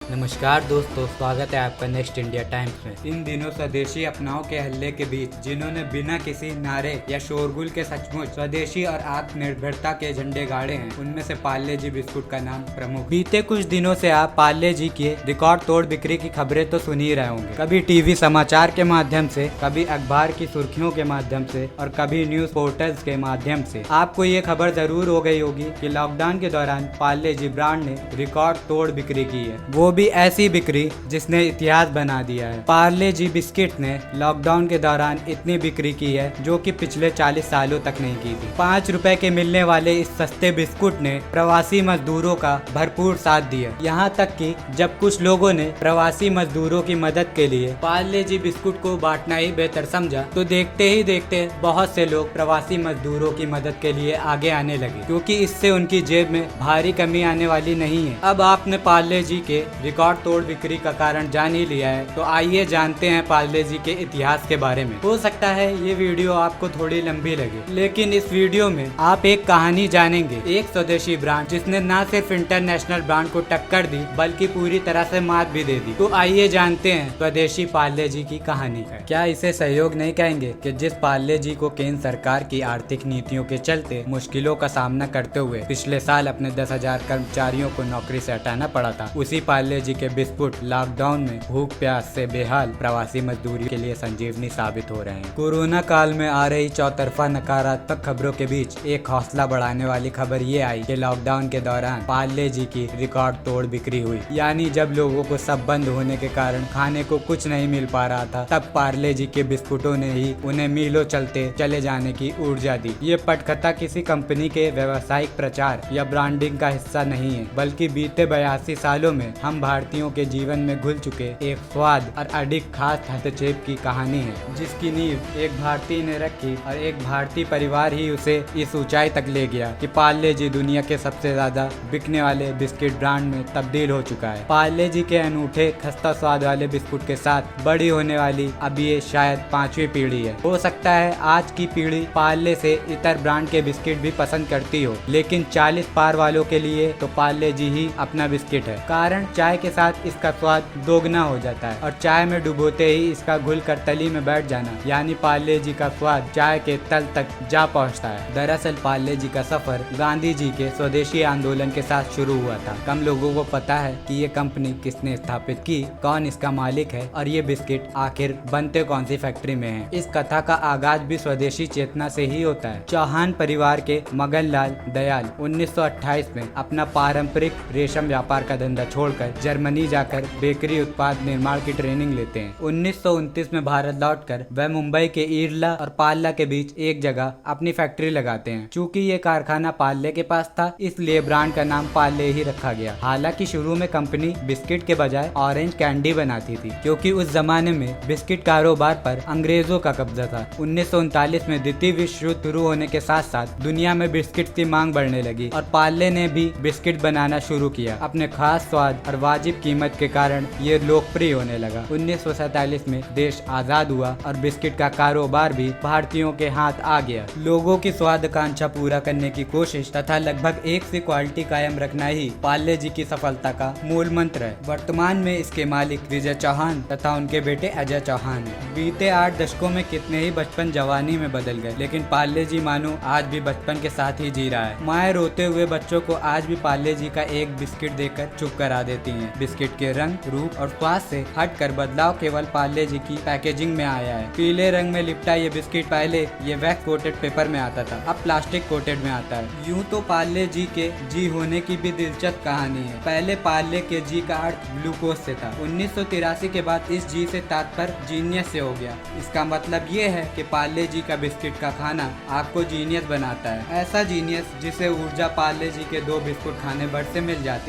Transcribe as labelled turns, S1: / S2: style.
S1: नमस्कार दोस्तों, स्वागत है आपका नेक्स्ट इंडिया टाइम्स में। इन दिनों स्वदेशी अपनाओं के हल्ले के बीच जिन्होंने बिना किसी नारे या शोरगुल के सचमुच स्वदेशी और आत्मनिर्भरता के झंडे गाड़े हैं, उनमें से पार्ले जी बिस्कुट का नाम प्रमुख। बीते कुछ दिनों से आप पार्ले जी के रिकॉर्ड तोड़ बिक्री की खबरें तो सुन ही रहे होंगे, कभी टीवी समाचार के माध्यम से, कभी अखबार की सुर्खियों के माध्यम से और कभी न्यूज पोर्टल्स के माध्यम से। आपको ये खबर जरूर हो गई होगी कि लॉकडाउन के दौरान पार्ले जी ब्रांड ने रिकॉर्ड तोड़ बिक्री की है, वो भी ऐसी बिक्री जिसने इतिहास बना दिया है। पार्ले जी बिस्किट ने लॉकडाउन के दौरान इतनी बिक्री की है जो कि पिछले 40 सालों तक नहीं की थी। 5 रुपए के मिलने वाले इस सस्ते बिस्कुट ने प्रवासी मजदूरों का भरपूर साथ दिया। यहाँ तक कि जब कुछ लोगों ने प्रवासी मजदूरों की मदद के लिए पार्ले जी बिस्कुट को बांटना ही बेहतर समझा, तो देखते ही देखते बहुत से लोग प्रवासी मजदूरों की मदद के लिए आगे आने लगे, क्योंकि इससे उनकी जेब में भारी कमी आने वाली नहीं है। अब आपने पार्ले जी के रिकॉर्ड तोड़ बिक्री का कारण जान ही लिया है, तो आइए जानते हैं पार्ले जी के इतिहास के बारे में। हो सकता है ये वीडियो आपको थोड़ी लंबी लगे, लेकिन इस वीडियो में आप एक कहानी जानेंगे, एक स्वदेशी ब्रांड जिसने न सिर्फ इंटरनेशनल ब्रांड को टक्कर दी बल्कि पूरी तरह से मात भी दे दी। तो आइए जानते हैं स्वदेशी पार्ले जी की कहानी। क्या इसे सहयोग नहीं कहेंगे कि जिस पार्ले जी को केंद्र सरकार की आर्थिक नीतियों के चलते मुश्किलों का सामना करते हुए पिछले साल अपने 10,000 कर्मचारियों को नौकरी से हटाना पड़ा था, उसी पार्ले जी के बिस्कुट लॉकडाउन में भूख प्यास से बेहाल प्रवासी मजदूरी के लिए संजीवनी साबित हो रहे हैं। कोरोना काल में आ रही चौतरफा नकारात्मक खबरों के बीच एक हौसला बढ़ाने वाली खबर ये आई कि लॉकडाउन के दौरान पार्ले जी की रिकॉर्ड तोड़ बिक्री हुई। यानी जब लोगों को सब बंद होने के कारण खाने को कुछ नहीं मिल पा रहा था, तब पार्ले जी के बिस्कुटों ने ही उन्हें मीलों चलते चले जाने की ऊर्जा दी। ये पटकथा किसी कंपनी के व्यावसायिक प्रचार या ब्रांडिंग का हिस्सा नहीं है, बल्कि बीते 82 सालों में हम भारतीयों के जीवन में घुल चुके एक स्वाद और अडिग खास हस्तक्षेप की कहानी है, जिसकी नींव एक भारतीय ने रखी और एक भारतीय परिवार ही उसे इस ऊंचाई तक ले गया कि पार्ले जी दुनिया के सबसे ज्यादा बिकने वाले बिस्किट ब्रांड में तब्दील हो चुका है। पार्ले जी के अनूठे खस्ता स्वाद वाले बिस्कुट के साथ बड़ी होने वाली अब ये शायद 5वीं पीढ़ी है। हो सकता है आज की पीढ़ी पार्ले से इतर ब्रांड के बिस्किट भी पसंद करती हो, लेकिन 40 पार वालों के लिए तो पार्ले जी ही अपना बिस्किट है। कारण चाय के साथ इसका स्वाद दोगुना हो जाता है और चाय में डुबोते ही इसका घुल कर तली में बैठ जाना, यानी पार्ले जी का स्वाद चाय के तल तक जा पहुंचता है। दरअसल पार्ले जी का सफर गांधी जी के स्वदेशी आंदोलन के साथ शुरू हुआ था। कम लोगों को पता है कि ये कंपनी किसने स्थापित की, कौन इसका मालिक है और ये बिस्किट आखिर बनते कौन सी फैक्ट्री में है। इस कथा का आगाज भी स्वदेशी चेतना से ही होता है। चौहान परिवार के मगन लाल दयाल 1928 में अपना पारंपरिक रेशम व्यापार का धंधा छोड़कर जर्मनी जाकर बेकरी उत्पाद निर्माण की ट्रेनिंग लेते हैं। 1929 में भारत लौटकर वह मुंबई के ईरला और पार्ला के बीच एक जगह अपनी फैक्ट्री लगाते हैं। चूंकि ये कारखाना पार्ले के पास था, इसलिए ब्रांड का नाम पार्ले ही रखा गया। हालांकि शुरू में कंपनी बिस्किट के बजाय ऑरेंज कैंडी बनाती थी, क्योंकि उस जमाने में बिस्किट कारोबार पर अंग्रेजों का कब्जा था। 1939 में द्वितीय विश्व युद्ध शुरू होने के साथ साथ दुनिया में बिस्किट की मांग बढ़ने लगी और पार्ले ने भी बिस्किट बनाना शुरू किया। अपने खास स्वाद और वाजिब कीमत के कारण ये लोकप्रिय होने लगा। 1947 में देश आजाद हुआ और बिस्किट का कारोबार भी भारतीयों के हाथ आ गया। लोगों की स्वाद आकांक्षा पूरा करने की कोशिश तथा लगभग एक सी क्वालिटी कायम रखना ही पार्ले जी की सफलता का मूल मंत्र है। वर्तमान में इसके मालिक विजय चौहान तथा उनके बेटे अजय चौहान है। बीते 8 दशकों में कितने ही बचपन जवानी में बदल गए, लेकिन पार्ले जी मानो आज भी बचपन के साथ ही जी रहा है। माए रोते हुए बच्चों को आज भी पार्ले जी का एक बिस्किट देकर चुप करा देती हैं। बिस्किट के रंग, रूप और स्वाद से हटकर बदलाव केवल पार्ले जी की पैकेजिंग में आया है। पीले रंग में लिपटा ये बिस्किट पहले ये वैक्स कोटेड पेपर में आता था, अब प्लास्टिक कोटेड में आता है। यूं तो पार्ले जी के जी होने की भी दिलचस्प कहानी है। पहले पार्ले के जी का अर्थ ग्लूकोज से था। 1983 के बाद इस जी से तात्पर्य जीनियस से हो गया। इसका मतलब ये है कि पार्ले जी का बिस्किट का खाना आपको जीनियस बनाता है। ऐसा जीनियस जिसे ऊर्जा पार्ले जी के 2 बिस्कुट खाने भर से मिल जाती